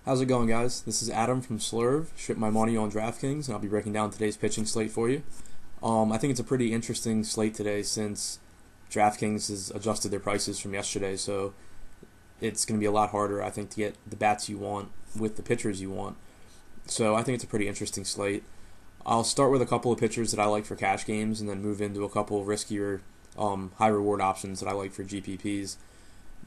How's it going, guys? This is Adam from Slurve, Ship My Money on DraftKings, and I'll be breaking down today's pitching slate for you. I think it's a pretty interesting slate today since DraftKings has adjusted their prices from yesterday, so it's going to be a lot harder, I think, to get the bats you want with the pitchers you want. So I think it's a pretty interesting slate. I'll start with a couple of pitchers that I like for cash games and then move into a couple of riskier, high reward options that I like for GPPs.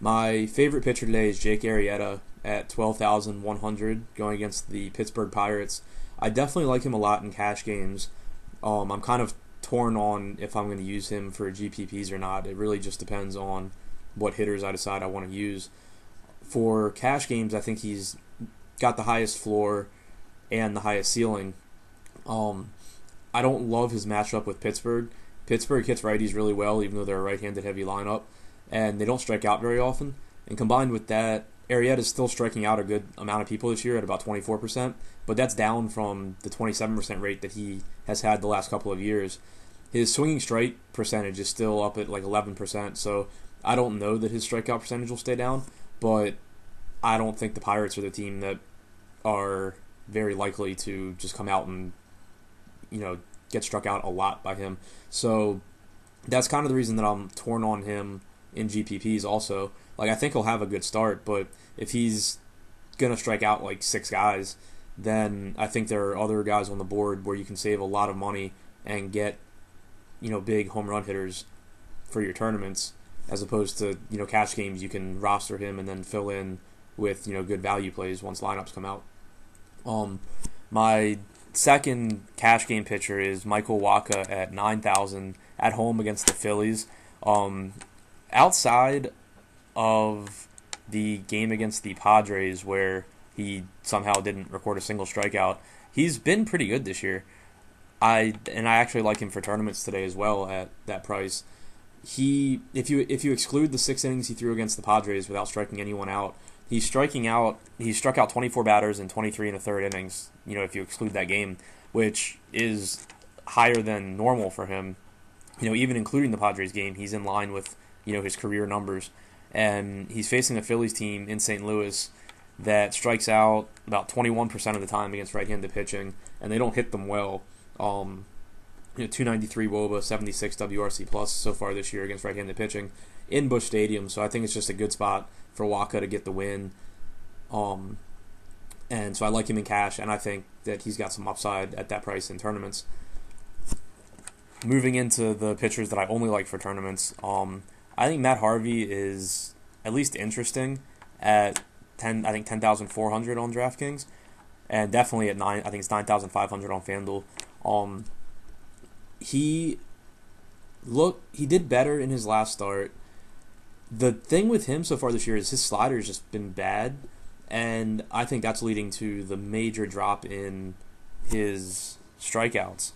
My favorite pitcher today is Jake Arrieta at 12,100 going against the Pittsburgh Pirates. I definitely like him a lot in cash games. I'm kind of torn on if I'm going to use him for GPPs or not. It really just depends on what hitters I decide I want to use. For cash games, I think he's got the highest floor and the highest ceiling. I don't love his matchup with Pittsburgh. Pittsburgh hits righties really well, even though they're a right-handed heavy lineup, and they don't strike out very often. And combined with that, Arrieta is still striking out a good amount of people this year at about 24%, but that's down from the 27% rate that he has had the last couple of years. His swinging strike percentage is still up at like 11%, so I don't know that his strikeout percentage will stay down, but I don't think the Pirates are the team that are very likely to just come out and, get struck out a lot by him. So that's kind of the reason that I'm torn on him in GPPs also. Like, I think he'll have a good start, but if he's going to strike out like six guys, then I think there are other guys on the board where you can save a lot of money and get, big home run hitters for your tournaments, as opposed to, cash games. You can roster him and then fill in with, good value plays once lineups come out. My second cash game pitcher is Michael Wacha at 9,000 at home against the Phillies. Outside of the game against the Padres, where he somehow didn't record a single strikeout, he's been pretty good this year. I actually like him for tournaments today as well at that price. If you exclude the 6 innings he threw against the Padres without striking anyone out, he struck out 24 batters in 23 and a third innings, if you exclude that game, which is higher than normal for him. Even including the Padres game, he's in line with, his career numbers. And he's facing a Phillies team in St. Louis that strikes out about 21% of the time against right-handed pitching, and they don't hit them well. 293 WOBA, 76 WRC plus so far this year against right-handed pitching in Busch Stadium. So I think it's just a good spot for Wacha to get the win. And so I like him in cash, and I think that he's got some upside at that price in tournaments. Moving into the pitchers that I only like for tournaments, I think Matt Harvey is at least interesting at 10,400 on DraftKings, and definitely at 9. I think it's 9,500 on FanDuel. He did better in his last start. The thing with him so far this year is his slider has just been bad, and I think that's leading to the major drop in his strikeouts.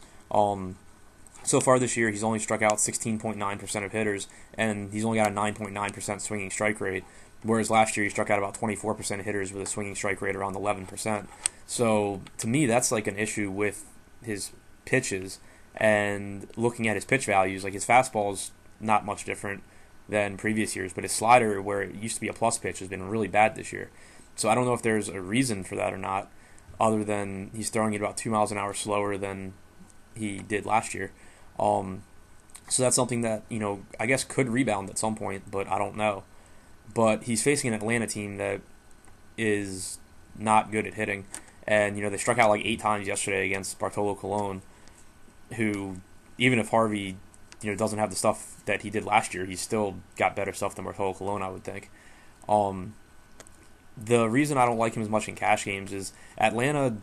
So far this year, he's only struck out 16.9% of hitters, and he's only got a 9.9% swinging strike rate, whereas last year he struck out about 24% of hitters with a swinging strike rate around 11%. So to me, that's like an issue with his pitches, and looking at his pitch values, like his fastball's not much different than previous years, but his slider, where it used to be a plus pitch, has been really bad this year. So I don't know if there's a reason for that or not, other than he's throwing it about 2 miles an hour slower than he did last year. So that's something that, I guess could rebound at some point, but I don't know. But he's facing an Atlanta team that is not good at hitting. And, they struck out like 8 times yesterday against Bartolo Colon, who, even if Harvey, doesn't have the stuff that he did last year, he's still got better stuff than Bartolo Colon, I would think. The reason I don't like him as much in cash games is Atlanta,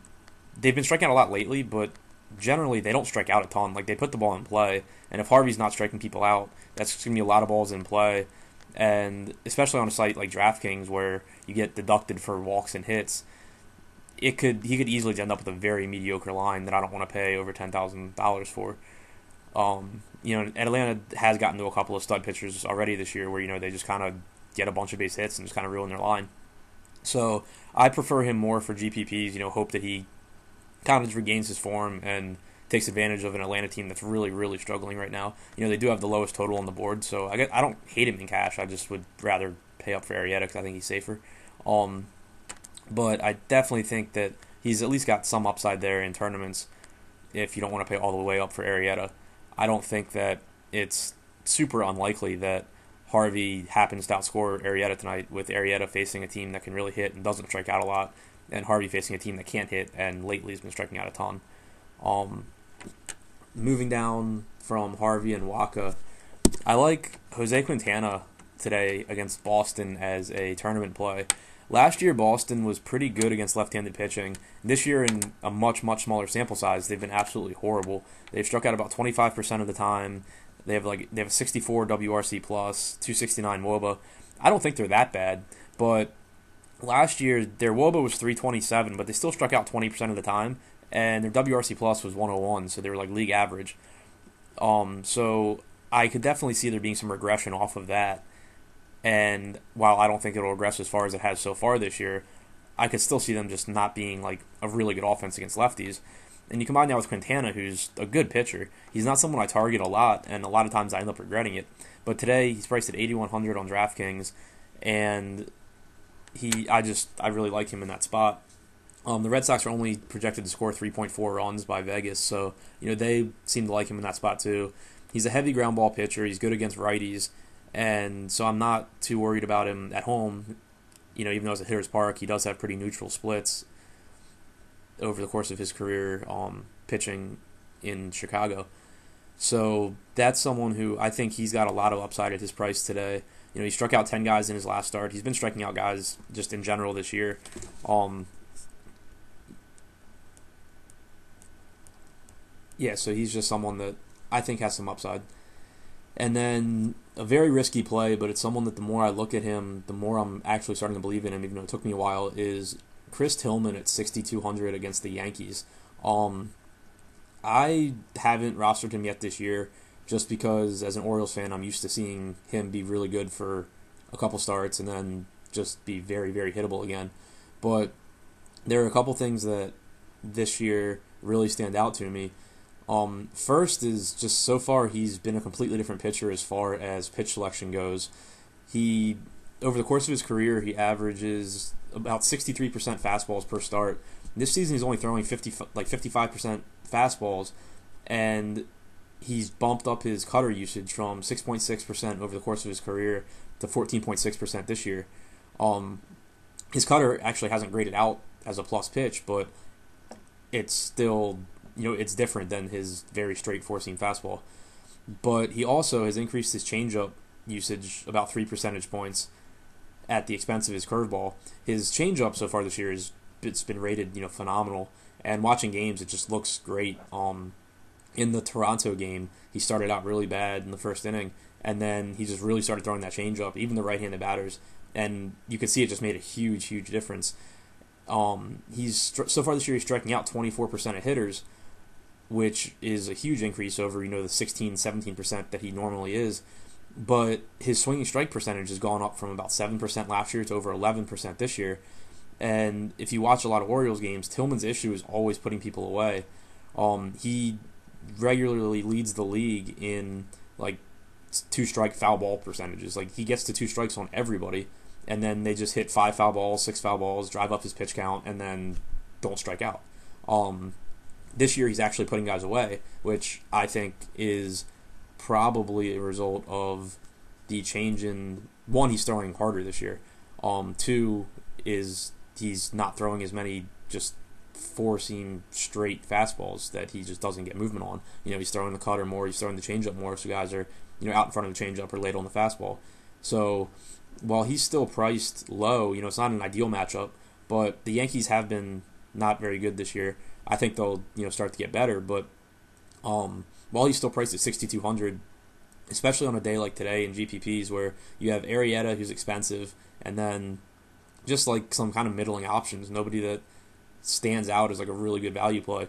they've been striking out a lot lately, but generally they don't strike out a ton. Like, they put the ball in play, and if Harvey's not striking people out, that's going to be a lot of balls in play. And especially on a site like DraftKings, where you get deducted for walks and hits, he could easily end up with a very mediocre line that I don't want to pay over $10,000 for. Atlanta has gotten to a couple of stud pitchers already this year where, they just kind of get a bunch of base hits and just kind of ruin their line. So I prefer him more for GPPs, hope that he kind of regains his form and takes advantage of an Atlanta team that's really, really struggling right now. They do have the lowest total on the board, so I don't hate him in cash. I just would rather pay up for Arrieta because I think he's safer. but I definitely think that he's at least got some upside there in tournaments if you don't want to pay all the way up for Arrieta. I don't think that it's super unlikely that Harvey happens to outscore Arrieta tonight, with Arrieta facing a team that can really hit and doesn't strike out a lot, and Harvey facing a team that can't hit and lately has been striking out a ton. Um, Moving down from Harvey and Waka, I like Jose Quintana today against Boston as a tournament play. Last year, Boston was pretty good against left-handed pitching. This year, in a much, much smaller sample size, they've been absolutely horrible. They've struck out about 25% of the time. They have a 64 WRC plus, 269 WOBA. I don't think they're that bad, but last year their WOBA was 327, but they still struck out 20% of the time, and their WRC plus was 101, so they were like league average. So I could definitely see there being some regression off of that. And while I don't think it'll regress as far as it has so far this year, I could still see them just not being like a really good offense against lefties. And you combine that with Quintana, who's a good pitcher. He's not someone I target a lot, and a lot of times I end up regretting it. But today he's priced at 8,100 on DraftKings, and I really like him in that spot. The Red Sox are only projected to score 3.4 runs by Vegas, so they seem to like him in that spot too. He's a heavy ground ball pitcher. He's good against righties, and so I'm not too worried about him at home. Even though it's at Hitter's Park, he does have pretty neutral splits over the course of his career pitching in Chicago. So that's someone who I think he's got a lot of upside at his price today. He struck out 10 guys in his last start. He's been striking out guys just in general this year. So he's just someone that I think has some upside. And then a very risky play, but it's someone that the more I look at him, the more I'm actually starting to believe in him, even though it took me a while, is Chris Tillman at 6,200 against the Yankees. I haven't rostered him yet this year just because, as an Orioles fan, I'm used to seeing him be really good for a couple starts and then just be very, very hittable again. But there are a couple things that this year really stand out to me. First is just so far he's been a completely different pitcher as far as pitch selection goes. Over the course of his career, he averages about 63% fastballs per start. This season he's only throwing 55% fastballs, and he's bumped up his cutter usage from 6.6% over the course of his career to 14.6% this year. His cutter actually hasn't graded out as a plus pitch, but it's still, it's different than his very straight four-seam fastball. But he also has increased his changeup usage about 3 percentage points at the expense of his curveball. His changeup so far this year it's been rated, phenomenal. And watching games, it just looks great. In the Toronto game, he started out really bad in the first inning, and then he just really started throwing that changeup, even the right-handed batters, and you could see it just made a huge, huge difference. So far this year he's striking out 24% of hitters, which is a huge increase over the 16-17% that he normally is. But his swinging strike percentage has gone up from about 7% last year to over 11% this year. And if you watch a lot of Orioles games, Tillman's issue is always putting people away. He regularly leads the league in two-strike foul ball percentages. He gets to two strikes on everybody, and then they just hit 5 foul balls, 6 foul balls, drive up his pitch count, and then don't strike out. This year he's actually putting guys away, which I think is probably a result of the change in, one, he's throwing harder this year. Two is he's not throwing as many just four-seam straight fastballs that he just doesn't get movement on. He's throwing the cutter more, he's throwing the changeup more, so guys are out in front of the changeup or late on the fastball. So while he's still priced low, it's not an ideal matchup, but the Yankees have been not very good this year. I think they'll start to get better, but while he's still priced at 6,200, especially on a day like today in GPPs where you have Arrieta, who's expensive, and then just some kind of middling options, nobody that stands out as a really good value play.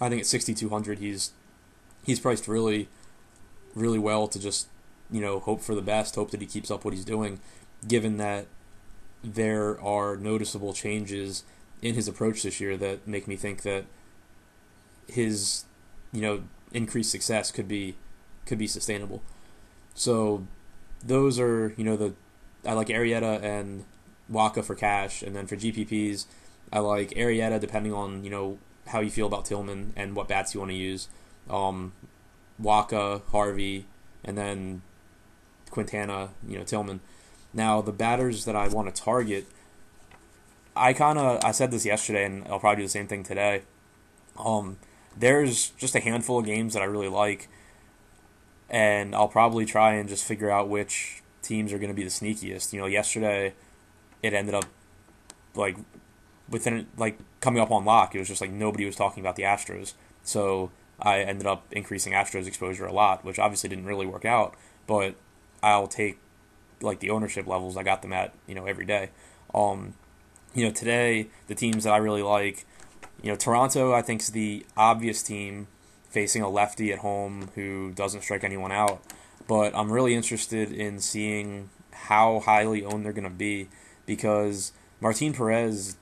I think at 6,200 he's priced really, really well to just hope for the best, hope that he keeps up what he's doing, given that there are noticeable changes in his approach this year that make me think that his increased success could be sustainable. So those are I like Arrieta and Waka for cash, and then for GPPs, I like Arrieta depending on how you feel about Tillman and what bats you want to use. Waka, Harvey, and then Quintana, Tillman. Now the batters that I want to target, I said this yesterday, and I'll probably do the same thing today. There's just a handful of games that I really like, and I'll probably try and just figure out which teams are going to be the sneakiest. Yesterday it ended up like coming up on lock. It was just like nobody was talking about the Astros, so I ended up increasing Astros exposure a lot, which obviously didn't really work out, but I'll take the ownership levels I got them at every day. Today the teams that I really like, Toronto I think is the obvious team facing a lefty at home who doesn't strike anyone out, but I'm really interested in seeing how highly owned they're going to be because Martin Perez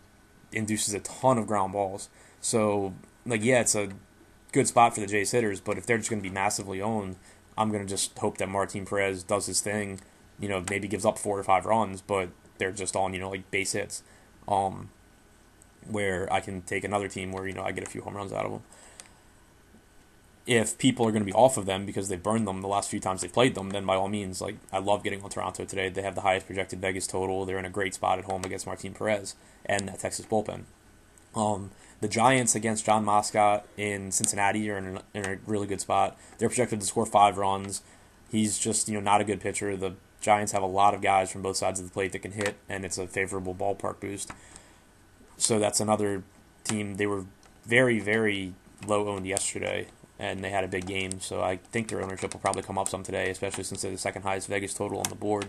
induces a ton of ground balls. So it's a good spot for the Jays hitters, but if they're just going to be massively owned, I'm going to just hope that Martin Perez does his thing, maybe gives up 4 or 5 runs, but they're just on, base hits, where I can take another team where, I get a few home runs out of them. If people are going to be off of them because they burned them the last few times they played them, then by all means, I love getting on Toronto today. They have the highest projected Vegas total. They're in a great spot at home against Martin Perez and that Texas bullpen. The Giants against John Moscott in Cincinnati are in a really good spot. They're projected to score 5 runs. He's just, not a good pitcher. The Giants have a lot of guys from both sides of the plate that can hit, and it's a favorable ballpark boost. So that's another team. They were very, very low owned yesterday, and they had a big game. So I think their ownership will probably come up some today, especially since they're the second highest Vegas total on the board.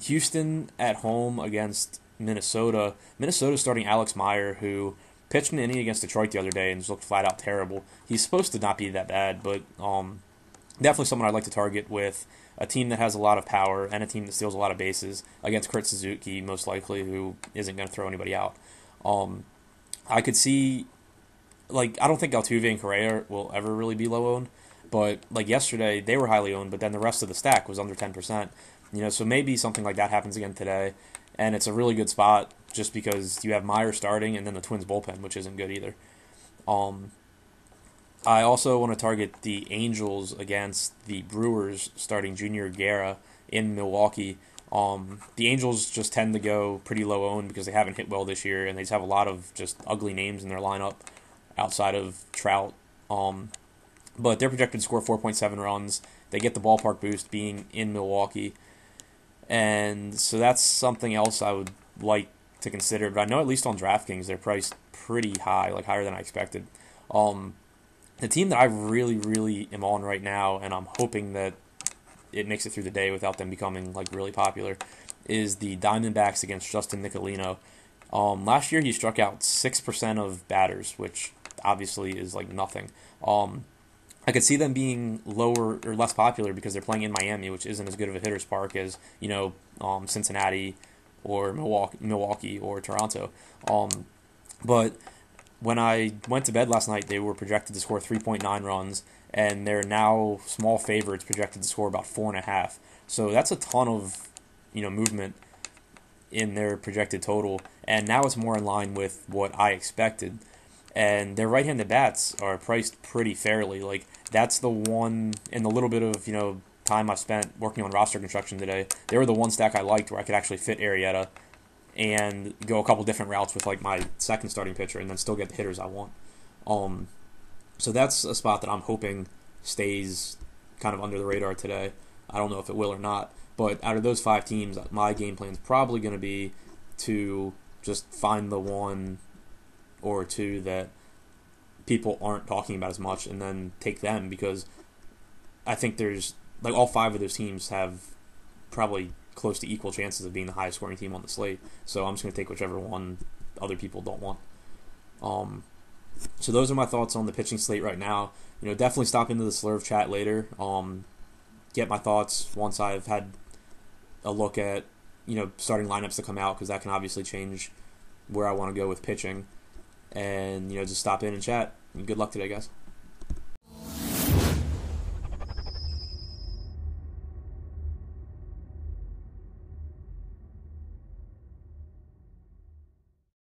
Houston at home against Minnesota. Minnesota's starting Alex Meyer, who pitched an inning against Detroit the other day and just looked flat out terrible. He's supposed to not be that bad, but definitely someone I'd like to target with a team that has a lot of power and a team that steals a lot of bases against Kurt Suzuki, most likely, who isn't going to throw anybody out. I could see, I don't think Altuve and Correa will ever really be low owned, but yesterday they were highly owned, but then the rest of the stack was under 10%. So maybe something like that happens again today, and it's a really good spot just because you have Meyer starting and then the Twins bullpen, which isn't good either. I also want to target the Angels against the Brewers starting Junior Guerra in Milwaukee. The Angels just tend to go pretty low owned because they haven't hit well this year, and they just have a lot of just ugly names in their lineup outside of Trout. But they're projected to score 4.7 runs. They get the ballpark boost being in Milwaukee. And so that's something else I would like to consider. But I know at least on DraftKings they're priced pretty high, higher than I expected. The team that I really, really am on right now, and I'm hoping that it makes it through the day without them becoming really popular, is the Diamondbacks against Justin Nicolino. Last year he struck out 6% of batters, which obviously is nothing. I could see them being lower or less popular because they're playing in Miami, which isn't as good of a hitter's park as Cincinnati or Milwaukee or Toronto. But when I went to bed last night, they were projected to score 3.9 runs, and they're now small favorites projected to score about 4.5. So that's a ton of movement in their projected total, and now it's more in line with what I expected. And their right-handed bats are priced pretty fairly. That's the one, in the little bit of time I spent working on roster construction today, they were the one stack I liked where I could actually fit Arrieta and go a couple different routes with my second starting pitcher and then still get the hitters I want. So that's a spot that I'm hoping stays kind of under the radar today. I don't know if it will or not, but out of those 5 teams, my game plan is probably going to be to just find the one or two that people aren't talking about as much and then take them, because I think there's all 5 of those teams have probably close to equal chances of being the highest scoring team on the slate. So I'm just going to take whichever one other people don't want. So those are my thoughts on the pitching slate right now. Definitely stop into the Slurve chat later. Get my thoughts once I've had a look at starting lineups to come out, because that can obviously change where I want to go with pitching. And just stop in and chat. And good luck today, guys.